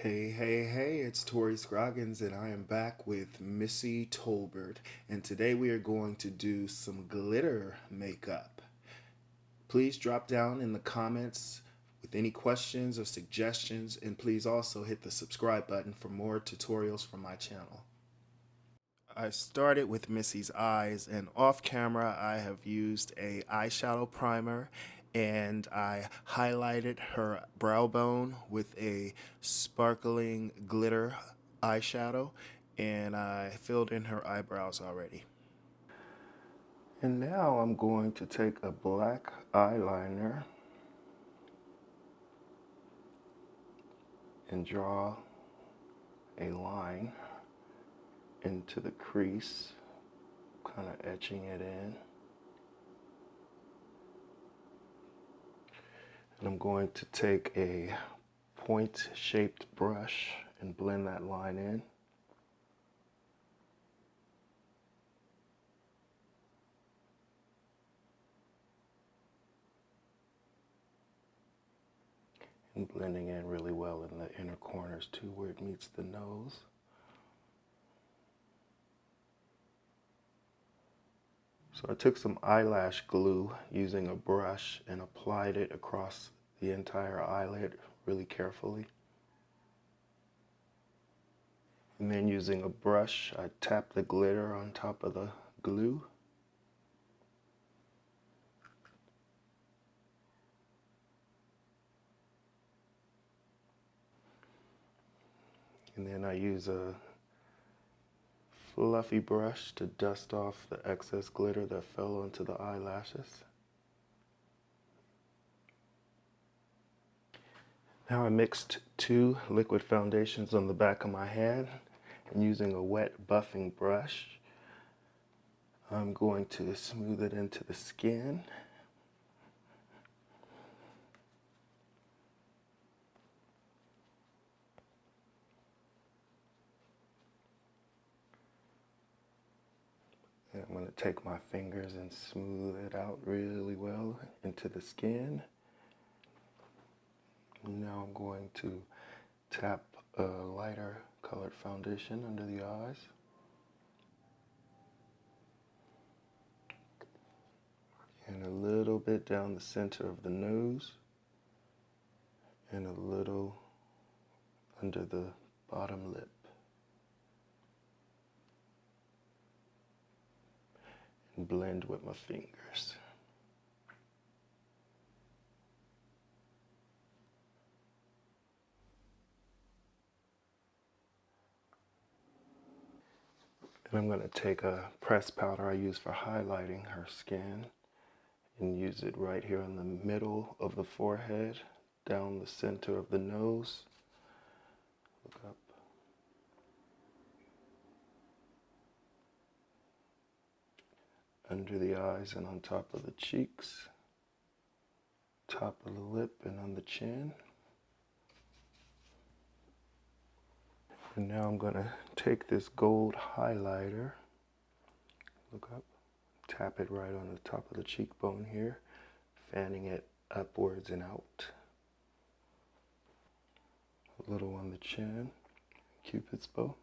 Hey, it's Tori Scroggins, and I am back with Missy Tolbert, and today we are going to do some glitter makeup. Please drop down in the comments with any questions or suggestions, and please also hit the subscribe button for more tutorials from my channel. I started with Missy's eyes, and off camera I have used a eyeshadow primer, and I highlighted her brow bone with a sparkling glitter eyeshadow, and I filled in her eyebrows already. And now I'm going to take a black eyeliner and draw a line into the crease, kind of etching it in. And I'm going to take a point-shaped brush and blend that line in. And blending in really well in the inner corners too, where it meets the nose. So I took some eyelash glue using a brush and applied it across the entire eyelid really carefully. And then using a brush, I tapped the glitter on top of the glue. And then I use a fluffy brush to dust off the excess glitter that fell onto the eyelashes. Now I mixed two liquid foundations on the back of my hand, and using a wet buffing brush, I'm going to smooth it into the skin. And I'm going to take my fingers and smooth it out really well into the skin. Now I'm going to tap a lighter colored foundation under the eyes. And a little bit down the center of the nose. And a little under the bottom lip. And blend with my fingers. And I'm going to take a pressed powder I use for highlighting her skin and use it right here in the middle of the forehead, down the center of the nose. Look up. Under the eyes and on top of the cheeks, top of the lip and on the chin. And now I'm going to take this gold highlighter, look up, tap it right on the top of the cheekbone here, fanning it upwards and out. A little on the chin, Cupid's bow.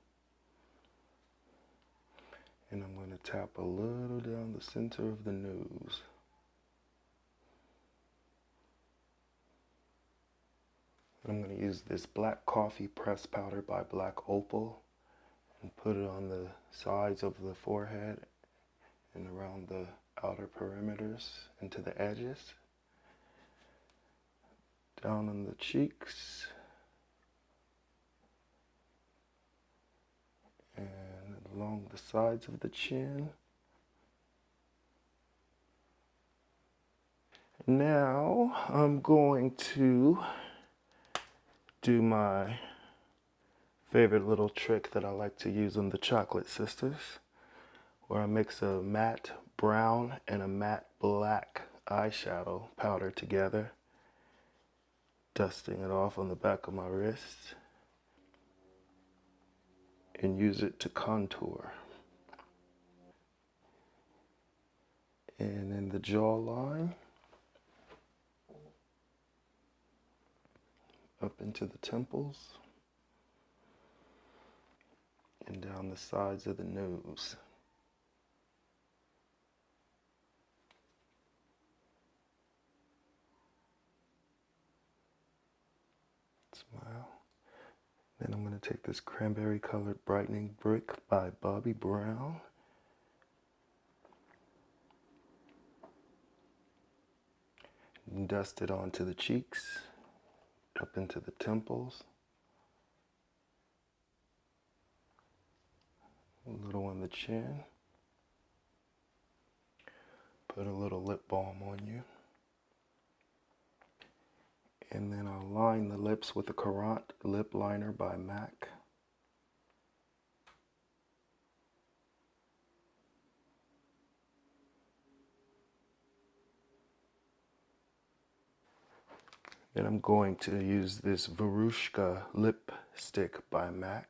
And I'm going to tap a little down the center of the nose. I'm going to use this black coffee pressed powder by Black Opal and put it on the sides of the forehead and around the outer perimeters and to the edges. Down on the cheeks. And along the sides of the chin. Now I'm going to do my favorite little trick that I like to use on the Chocolate Sisters, where I mix a matte brown and a matte black eyeshadow powder together, dusting it off on the back of my wrist, and use it to contour. And in the jawline, up into the temples, and down the sides of the nose. Smile. Then I'm going to take this cranberry colored brightening brick by Bobbi Brown. And dust it onto the cheeks, up into the temples, a little on the chin. Put a little lip balm on you. And then I'll line the lips with a Karat lip liner by MAC. Then I'm going to use this Verushka lipstick by MAC.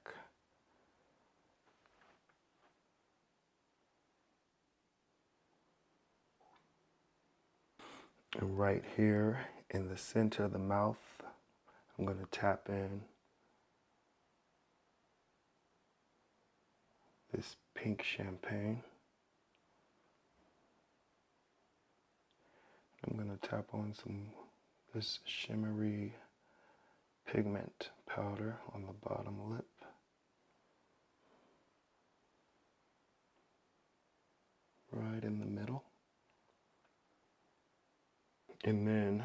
And right here in the center of the mouth, I'm going to tap in this pink champagne. I'm going to tap on this shimmery pigment powder on the bottom lip. Right in the middle. And then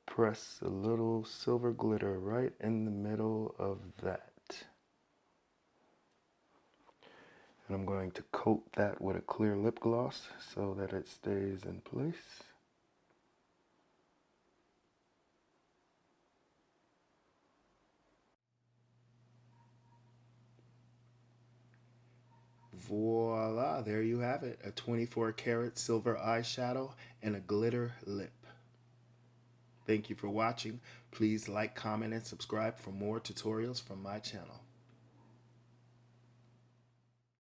press a little silver glitter right in the middle of that. And I'm going to coat that with a clear lip gloss so that it stays in place. Voila, there you have it, a 24 karat silver eyeshadow and a glitter lip. Thank you for watching. Please like, comment, and subscribe for more tutorials from my channel.